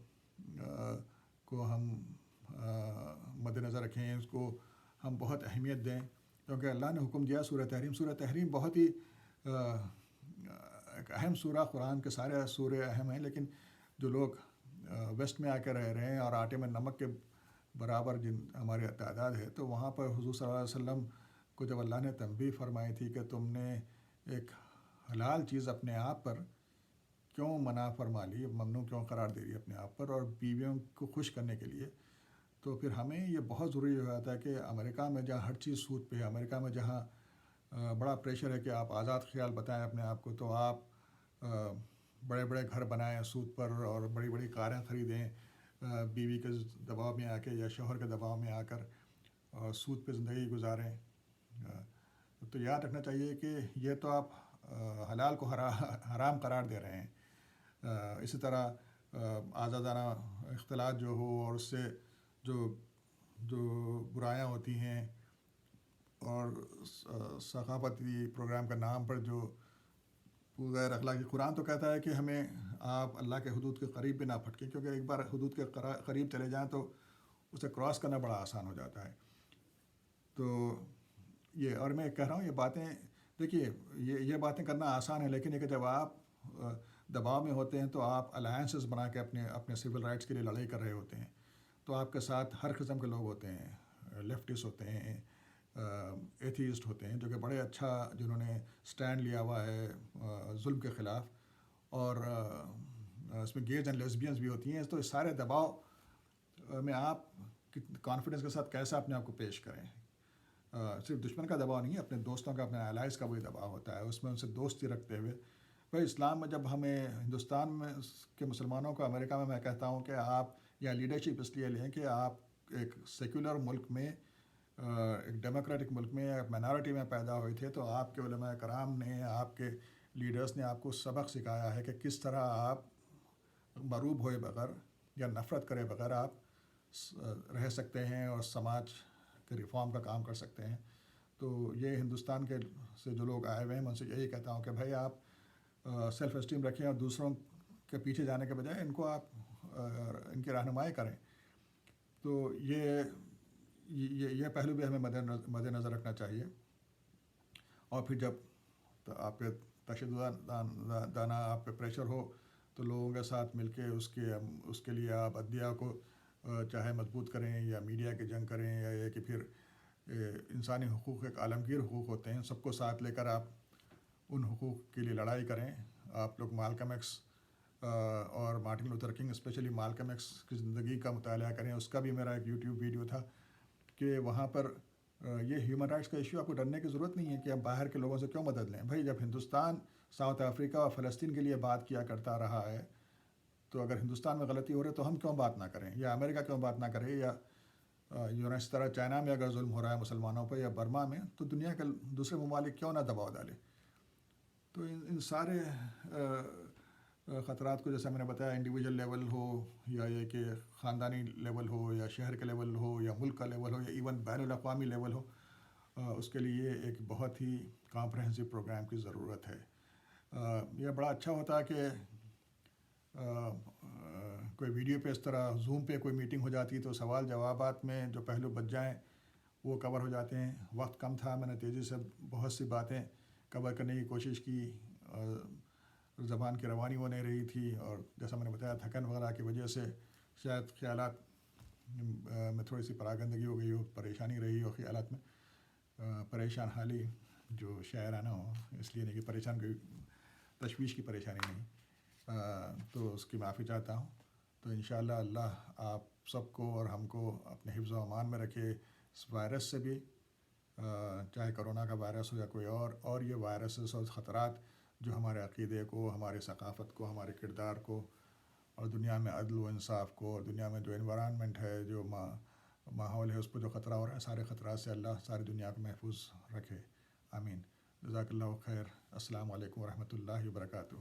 ہم مد نظر رکھیں، اس کو ہم بہت اہمیت دیں کیونکہ اللہ نے حکم دیا. سورہ تحریم بہت ہی ایک اہم سورہ، قرآن کے سارے سورے اہم ہیں، لیکن جو لوگ ویسٹ میں آ کے رہ رہے ہیں اور آٹے میں نمک کے برابر جن ہماری تعداد ہے، تو وہاں پر حضور صلی اللہ علیہ وسلم کو جب اللہ نے تنبیہ فرمائی تھی کہ تم نے ایک حلال چیز اپنے آپ پر کیوں منع فرما لی، ممنوع کیوں قرار دے رہی اپنے آپ پر، اور بیویوں کو خوش کرنے کے لیے، تو پھر ہمیں یہ بہت ضروری ہو جاتا ہے کہ امریکہ میں جہاں ہر چیز سود پہ ہے، امریکہ میں جہاں بڑا پریشر ہے کہ آپ آزاد خیال بتائیں اپنے آپ کو، تو آپ بڑے بڑے گھر بنائیں سود پر اور بڑی بڑی کاریں خریدیں بیوی کے دباؤ میں آ کے یا شوہر کے دباؤ میں آ کر اور سود پہ زندگی گزاریں. تو یاد رکھنا چاہیے کہ یہ تو آپ حلال کو حرام قرار دے رہے ہیں. اسی طرح آزادانہ اختلاط جو ہو اور اس سے جو برائیاں ہوتی ہیں اور ثقافتی پروگرام کے نام پر جو غیر اخلاقی، قرآن تو کہتا ہے کہ ہمیں آپ اللہ کے حدود کے قریب بھی نہ پھٹکیں، کیونکہ ایک بار حدود کے قریب چلے جائیں تو اسے کراس کرنا بڑا آسان ہو جاتا ہے. تو یہ، اور میں کہہ رہا ہوں یہ باتیں، دیکھیے یہ باتیں کرنا آسان ہے، لیکن یہ کہ جب آپ دباؤ میں ہوتے ہیں تو آپ الائنسز بنا کے اپنے سول رائٹس کے لیے لڑائی کر رہے ہوتے ہیں. تو آپ کے ساتھ ہر قسم کے لوگ ہوتے ہیں، لیفٹسٹ ہوتے ہیں، ایتھیسٹ ہوتے ہیں، جو کہ بڑے اچھا جنہوں نے سٹینڈ لیا ہوا ہے ظلم کے خلاف، اور اس میں گیز اینڈ لیسبینز بھی ہوتی ہیں. تو اس سارے دباؤ میں آپ کانفیڈنس کے ساتھ کیسا اپنے آپ کو پیش کریں. صرف دشمن کا دباؤ نہیں ہے، اپنے دوستوں کا، اپنے الائز کا بھی دباؤ ہوتا ہے، اس میں ان سے دوستی رکھتے ہوئے. بھائی اسلام میں جب ہمیں ہندوستان میں کے مسلمانوں کو امریکہ میں کہتا ہوں کہ آپ یا لیڈرشپ اس لیے لیں کہ آپ ایک سیکولر ملک میں، ایک ڈیموکریٹک ملک میں، ایک مائنارٹی میں پیدا ہوئے تھے، تو آپ کے علماء کرام نے، آپ کے لیڈرز نے آپ کو سبق سکھایا ہے کہ کس طرح آپ مروب ہوئے بغیر یا نفرت کرے بغیر آپ رہ سکتے ہیں اور سماج کے ریفارم کا کام کر سکتے ہیں. تو یہ ہندوستان کے سے جو لوگ آئے ہوئے ہیں، میں ان سے یہی کہتا ہوں کہ بھائی آپ سیلف اسٹیم رکھیں اور دوسروں کے پیچھے جانے کے بجائے ان کو آپ ان کی رہنمائی کریں. تو یہ پہلو بھی ہمیں مد نظر رکھنا چاہیے. اور پھر جب آپ پہ تشدد دانہ آپ پہ پریشر ہو تو لوگوں کے ساتھ مل کے اس کے لیے آپ عدلیہ کو چاہے مضبوط کریں یا میڈیا کی جنگ کریں، یا یہ کہ پھر انسانی حقوق ایک عالمگیر حقوق ہوتے ہیں، سب کو ساتھ لے کر آپ ان حقوق کے لیے لڑائی کریں. آپ لوگ مالکم ایکس اور Martin Luther King, specially Malcolm X کی زندگی کا مطالعہ کریں. اس کا بھی میرا ایک یوٹیوب ویڈیو تھا کہ وہاں پر یہ ہیومن رائٹس کا ایشو، آپ کو ڈرنے کی ضرورت نہیں ہے کہ آپ باہر کے لوگوں سے کیوں مدد لیں. بھائی جب ہندوستان ساؤتھ افریقہ اور فلسطین کے لیے بات کیا کرتا رہا ہے، تو اگر ہندوستان میں غلطی ہو رہی ہے تو ہم کیوں بات نہ کریں، یا امریکہ کیوں بات نہ کرے، یا اس طرح چائنا میں اگر ظلم ہو رہا ہے مسلمانوں پہ یا برما میں، تو دنیا کے دوسرے ممالک کیوں نہ دباؤ ڈالے. تو ان سارے خطرات کو جیسا میں نے بتایا انڈیویجول لیول ہو یا یہ کہ خاندانی لیول ہو یا شہر کا لیول ہو یا ملک کا لیول ہو یا ایون بین الاقوامی لیول ہو، اس کے لیے ایک بہت ہی کامپریہنسو پروگرام کی ضرورت ہے۔ یہ بڑا اچھا ہوتا کہ کوئی ویڈیو پہ اس طرح زوم پہ کوئی میٹنگ ہو جاتی تو سوال جوابات میں جو پہلو بچ جائیں وہ کور ہو جاتے ہیں۔ وقت کم تھا، میں نے تیزی سے بہت سی باتیں کور کرنے کی کوشش کی، زبان کی روانی ہو نہیں رہی تھی، اور جیسا میں نے بتایا تھکن وغیرہ کی وجہ سے شاید خیالات میں تھوڑی سی پراگندگی ہو گئی ہو، پریشانی رہی ہو خیالات میں، پریشان حالی جو شاعرانہ ہو، اس لیے نہیں کہ پریشان کوئی تشویش کی پریشانی نہیں، تو اس کی معافی چاہتا ہوں۔ تو انشاءاللہ اللہ آپ سب کو اور ہم کو اپنے حفظ و امان میں رکھے اس وائرس سے بھی، چاہے کرونا کا وائرس ہو یا کوئی اور یہ وائرسز اور خطرات جو ہمارے عقیدے کو، ہماری ثقافت کو، ہمارے کردار کو، اور دنیا میں عدل و انصاف کو، اور دنیا میں جو انوائرمنٹ ہے، جو ماحول ہے، اس پہ جو خطرہ ہو رہا ہے، سارے خطرات سے اللہ ساری دنیا کو محفوظ رکھے، آمین۔ جزاک اللہ خیر۔ السلام علیکم ورحمۃ اللہ وبرکاتہ۔